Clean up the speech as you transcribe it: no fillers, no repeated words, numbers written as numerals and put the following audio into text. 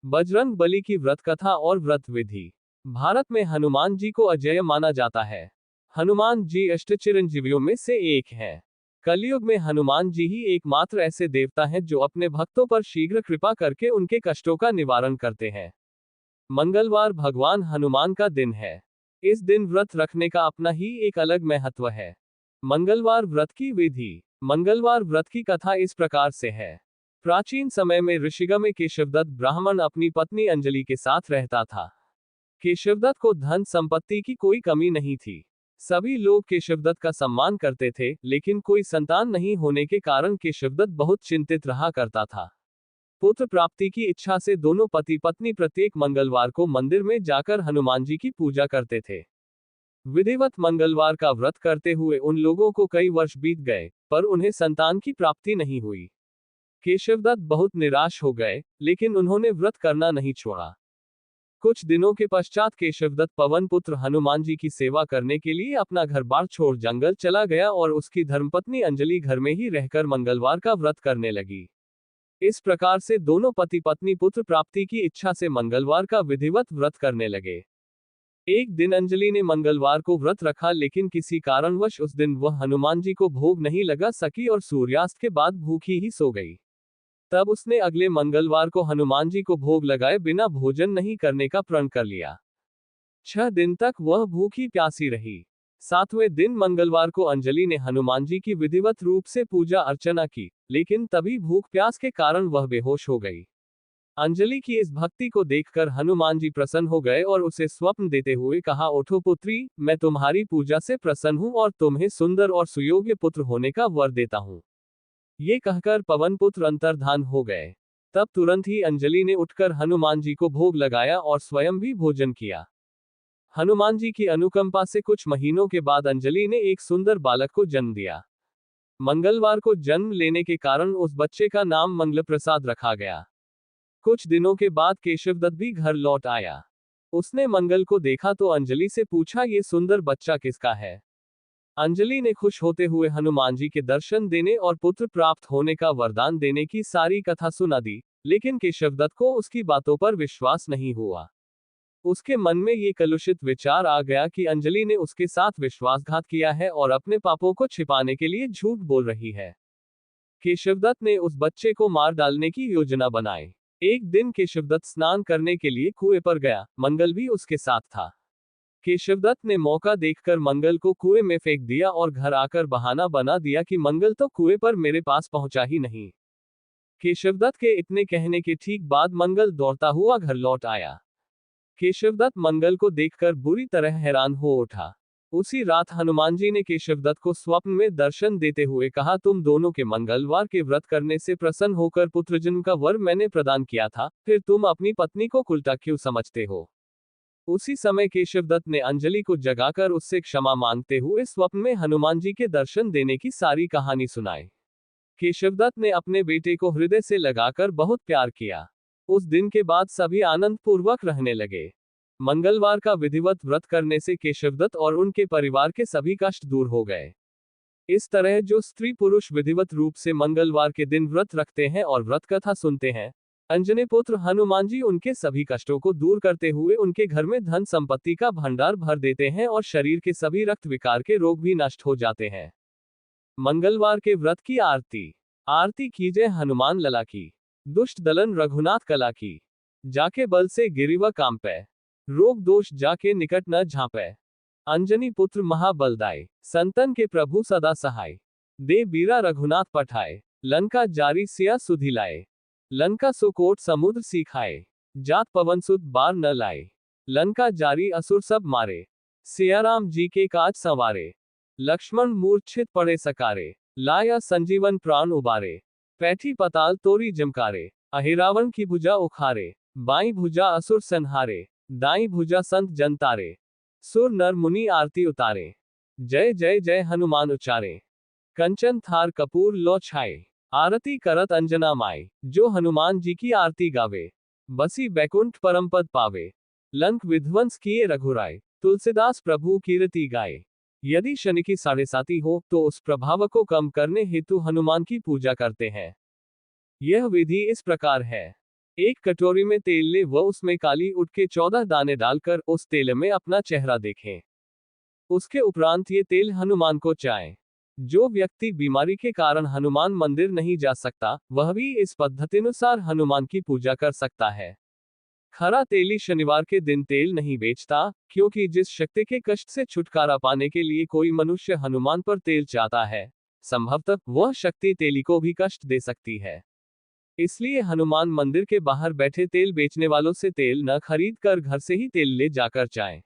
बजरंग बली की व्रत कथा और व्रत विधि। भारत में हनुमान जी को अजेय माना जाता है। हनुमान जी अष्ट चिरंजीवियों में से एक हैं। कलयुग में हनुमान जी ही एकमात्र ऐसे देवता हैं जो अपने भक्तों पर शीघ्र कृपा करके उनके कष्टों का निवारण करते हैं। मंगलवार भगवान हनुमान का दिन है। इस दिन व्रत रखने का अपना ही एक अलग महत्व है। मंगलवार व्रत की विधि। मंगलवार व्रत की कथा इस प्रकार से है। प्राचीन समय में ऋषिगण में केशवदत्त ब्राह्मण अपनी पत्नी अंजलि के साथ रहता था। केशवदत्त को धन संपत्ति की कोई कमी नहीं थी। सभी लोग केशवदत्त का सम्मान करते थे, लेकिन कोई संतान नहीं होने के कारण केशवदत्त बहुत चिंतित रहा करता था। पुत्र प्राप्ति की इच्छा से दोनों पति पत्नी प्रत्येक मंगलवार को मंदिर में जाकर हनुमान जी की पूजा करते थे। विधिवत मंगलवार का व्रत करते हुए उन लोगों को कई वर्ष बीत गए, पर उन्हें संतान की प्राप्ति नहीं हुई। केशवदत्त बहुत निराश हो गए, लेकिन उन्होंने व्रत करना नहीं छोड़ा। कुछ दिनों के पश्चात केशवदत्त पवन पुत्र हनुमान जी की सेवा करने के लिए अपना घर बार छोड़ जंगल चला गया और उसकी धर्मपत्नी अंजलि घर में ही रहकर मंगलवार का व्रत करने लगी। इस प्रकार से दोनों पति पत्नी पुत्र प्राप्ति की इच्छा से मंगलवार का विधिवत व्रत करने लगे। एक दिन अंजलि ने मंगलवार को व्रत रखा, लेकिन किसी कारणवश उस दिन वह हनुमान जी को भोग नहीं लगा सकी और सूर्यास्त के बाद भूखी ही सो गई। तब उसने अगले मंगलवार को हनुमान जी को भोग लगाए बिना भोजन नहीं करने का प्रण कर लिया। 6 दिन तक वह भूखी प्यासी रही। 7वें दिन मंगलवार को अंजलि ने हनुमान जी की विधिवत रूप से पूजा अर्चना की, लेकिन तभी भूख प्यास के कारण वह बेहोश हो गई। अंजलि की इस भक्ति को देखकर हनुमान जी प्रसन्न हो गए और उसे स्वप्न देते हुए कहा, उठो पुत्री, मैं तुम्हारी पूजा से प्रसन्न हूं और तुम्हें सुंदर और सुयोग्य पुत्र होने का वर देता हूं। ये कहकर पवन पुत्र अंतर्धान हो गए। तब तुरंत ही अंजलि ने उठकर हनुमान जी को भोग लगाया और स्वयं भी भोजन किया। हनुमान जी की अनुकंपा से कुछ महीनों के बाद अंजलि ने एक सुंदर बालक को जन्म दिया। मंगलवार को जन्म लेने के कारण उस बच्चे का नाम मंगलप्रसाद रखा गया। कुछ दिनों के बाद केशवदत्त भी घर लौट आया। उसने मंगल को देखा तो अंजलि से पूछा, ये सुंदर बच्चा किसका है? अंजलि ने खुश होते हुए हनुमान जी के दर्शन देने और पुत्र प्राप्त होने का वरदान देने की सारी कथा सुना दी, लेकिन केशवदत्त को उसकी बातों पर विश्वास नहीं हुआ। उसके मन में ये कलुषित विचार आ गया कि अंजलि ने उसके साथ विश्वासघात किया है और अपने पापों को छिपाने के लिए झूठ बोल रही है। केशवदत्त ने उस बच्चे को मार डालने की योजना बनाई। एक दिन केशवदत्त स्नान करने के लिए कुएं पर गया, मंगल भी उसके साथ था। केशवदत्त ने मौका देखकर मंगल को कुएं में फेंक दिया और घर आकर बहाना बना दिया कि मंगल तो कुएं पर मेरे पास पहुंचा ही नहीं। केशवदत्त के इतने कहने के ठीक बाद मंगल दौड़ता हुआ घर लौट आया। केशवदत्त मंगल को देखकर बुरी तरह हैरान हो उठा। उसी रात हनुमान जी ने केशवदत्त को स्वप्न में दर्शन देते हुए कहा, तुम दोनों के मंगलवार के व्रत करने से प्रसन्न होकर पुत्रजन्म का वर मैंने प्रदान किया था, फिर तुम अपनी पत्नी को उल्टा क्यों समझते हो? उसी समय केशवदत्त ने अंजलि को जगाकर उससे क्षमा मांगते हुए स्वप्न में हनुमान जी के दर्शन देने की सारी कहानी सुनाई। केशवदत्त ने अपने बेटे को हृदय से लगाकर बहुत प्यार किया। उस दिन के बाद सभी आनंद पूर्वक रहने लगे। मंगलवार का विधिवत व्रत करने से केशवदत्त और उनके परिवार के सभी कष्ट दूर हो गए। इस तरह जो स्त्री पुरुष विधिवत रूप से मंगलवार के दिन व्रत रखते हैं और व्रत कथा सुनते हैं, अंजनी पुत्र हनुमान जी उनके सभी कष्टों को दूर करते हुए उनके घर में धन संपत्ति का भंडार भर देते हैं और शरीर के सभी रक्त विकार के रोग भी नष्ट हो जाते हैं। मंगलवार के व्रत की आरती। आरती कीजिए हनुमान लला की। दुष्ट दलन रघुनाथ कला की। जाके बल से गिरिवा कांपे। रोग दोष जाके निकट न झांपे। अंजनी पुत्र महाबलदाय। संतन के प्रभु सदा सहाय। दे बीरा रघुनाथ पठाए। लंका जारी सिया सुधि लाए। लंका सुकोट समुद्र सीखाए। जात पवन सुत बार न लाए। लंका जारी असुर सब मारे। सियाराम जी के काज संवारे। लक्ष्मण मूर्छित पड़े सकारे। लाया संजीवन प्राण उबारे। पैठी पताल तोरी जमकारे। अहिरावण की भुजा उखारे। बाई भुजा असुर संहारे। दाई भुजा संत जनतारे। सुर नर मुनि आरती उतारे। जय जय जय हनुमान उचारे। कंचन थार कपूर लो छाए। आरती करत अंजना माई। जो हनुमान जी की आरती गावे, बसी बैकुंठ परम पद पावे। लंक विध्वंस किए रघुराय। तुलसीदास प्रभु कीर्ति गाए। यदि शनि की साढ़े साती हो तो उस प्रभाव को कम करने हेतु हनुमान की पूजा करते हैं। यह विधि इस प्रकार है। एक कटोरी में तेल ले व उसमें काली उठ के 14 दाने डालकर उस तेल में अपना चेहरा देखें। उसके उपरांत ये तेल हनुमान को चाहें। जो व्यक्ति बीमारी के कारण हनुमान मंदिर नहीं जा सकता, वह भी इस पद्धतिनुसार हनुमान की पूजा कर सकता है। खरा तेली शनिवार के दिन तेल नहीं बेचता, क्योंकि जिस शक्ति के कष्ट से छुटकारा पाने के लिए कोई मनुष्य हनुमान पर तेल चाहता है, संभवतः वह शक्ति तेली को भी कष्ट दे सकती है। इसलिए हनुमान मंदिर के बाहर बैठे तेल बेचने वालों से तेल न खरीद कर घर से ही तेल ले जाकर चाहें।